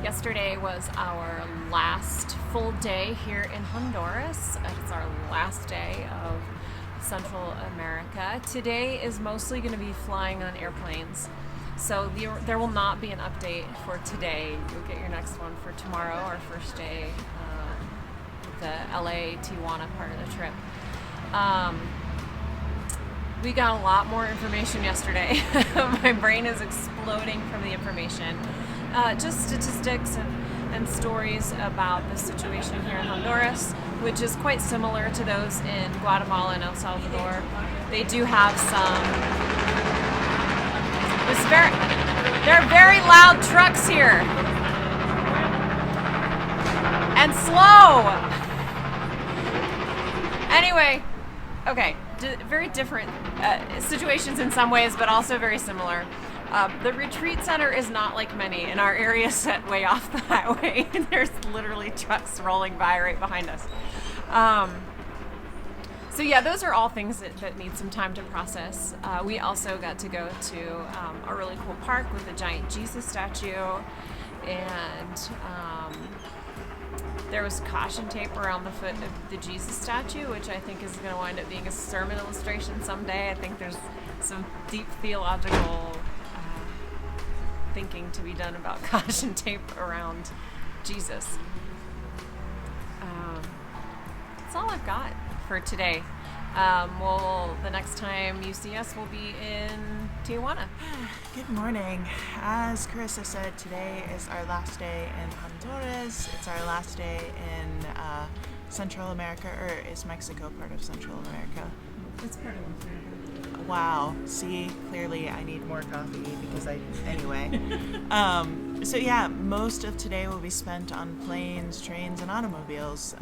Yesterday was our last full day here in Honduras. It's our last day of Central America. Today is mostly going to be flying on airplanes. So there will not be an update for today. You'll get your next one for tomorrow, our first day, the LA Tijuana part of the trip. We got a lot more information yesterday. My brain is exploding from the information. Just statistics and stories about the situation here in Honduras, which is quite similar to those in Guatemala and El Salvador. They do have there are very loud trucks here. And slow! Anyway, okay, very different situations in some ways, but also very similar. The retreat center is not like many, and our area is set way off the highway. There's literally trucks rolling by right behind us. So yeah, those are all things that need some time to process. We also got to go to a really cool park with a giant Jesus statue, and there was caution tape around the foot of the Jesus statue, which I think is going to wind up being a sermon illustration someday. I think there's some deep theological thinking to be done about caution tape around Jesus. That's all I've got for today. The next time you see us will be in Tijuana. Good morning. As Carissa said, today is our last day in Honduras. It's our last day in Central America, or is Mexico part of Central America? It's part of America. Wow. See, clearly I need more coffee anyway. So yeah, most of today will be spent on planes, trains, and automobiles.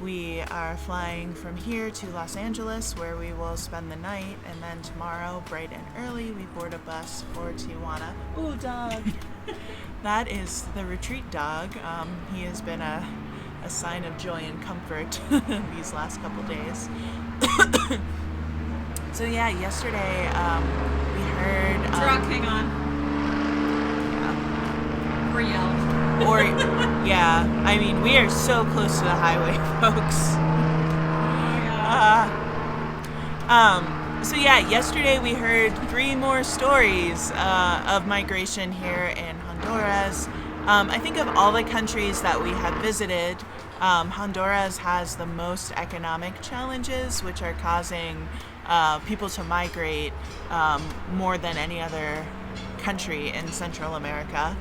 We are flying from here to Los Angeles, where we will spend the night, and then tomorrow, bright and early, we board a bus for Tijuana. Ooh, dog! That is the retreat dog. He has been a sign of joy and comfort these last couple days. So yeah, yesterday we heard... Truck, hang on. Or yell. Or, yeah, I mean, we are so close to the highway, folks. So yeah, yesterday we heard 3 more stories of migration here in Honduras. I think of all the countries that we have visited, Honduras has the most economic challenges, which are causing people to migrate more than any other country in Central America.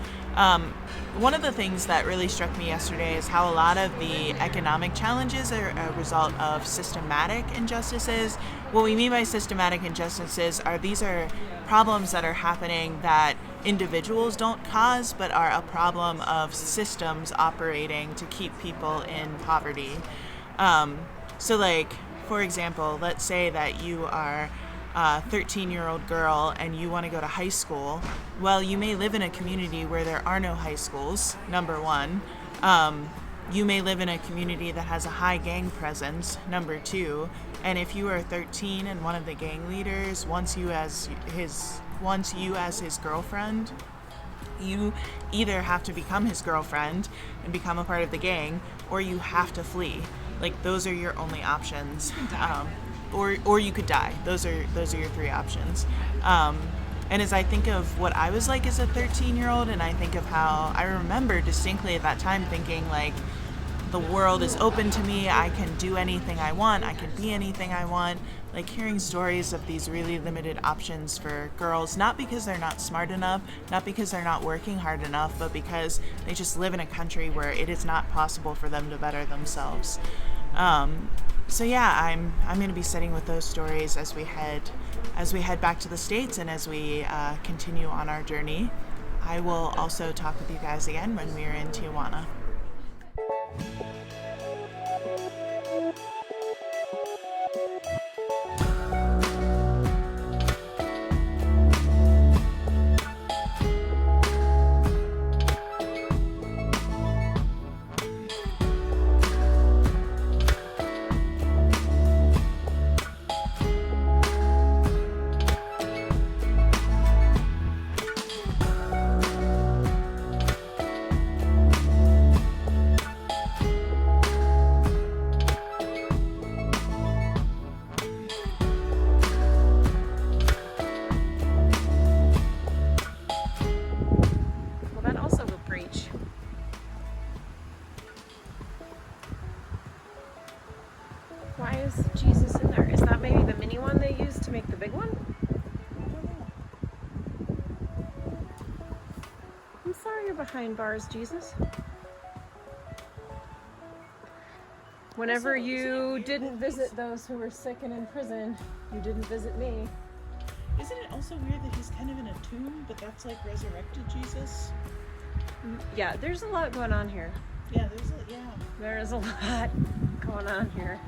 One of the things that really struck me yesterday is how a lot of the economic challenges are a result of systematic injustices. What we mean by systematic injustices are these are problems that are happening that individuals don't cause, but are a problem of systems operating to keep people in poverty. So like, for example, let's say that you are a 13-year-old girl and you want to go to high school. Well, you may live in a community where there are no high schools, number one. You may live in a community that has a high gang presence, number two. And if you are 13 and one of the gang leaders wants you as his girlfriend, you either have to become his girlfriend and become a part of the gang, or you have to flee. Like, those are your only options. Or you could die. Those are your 3 options. And as I think of what I was like as a 13-year-old, and I think of how I remember distinctly at that time thinking, like, the world is open to me, I can do anything I want, I can be anything I want. Like, hearing stories of these really limited options for girls, not because they're not smart enough, not because they're not working hard enough, but because they just live in a country where it is not possible for them to better themselves. So yeah, I'm going to be sitting with those stories as we head back to the States, and as we continue on our journey. I will also talk with you guys again when we are in Tijuana. behind bars, Jesus. Whenever you didn't visit those who were sick and in prison, you didn't visit me. Isn't it also weird that he's kind of in a tomb, but that's like resurrected Jesus? Yeah, there's a lot going on here. Yeah, There is a lot going on here.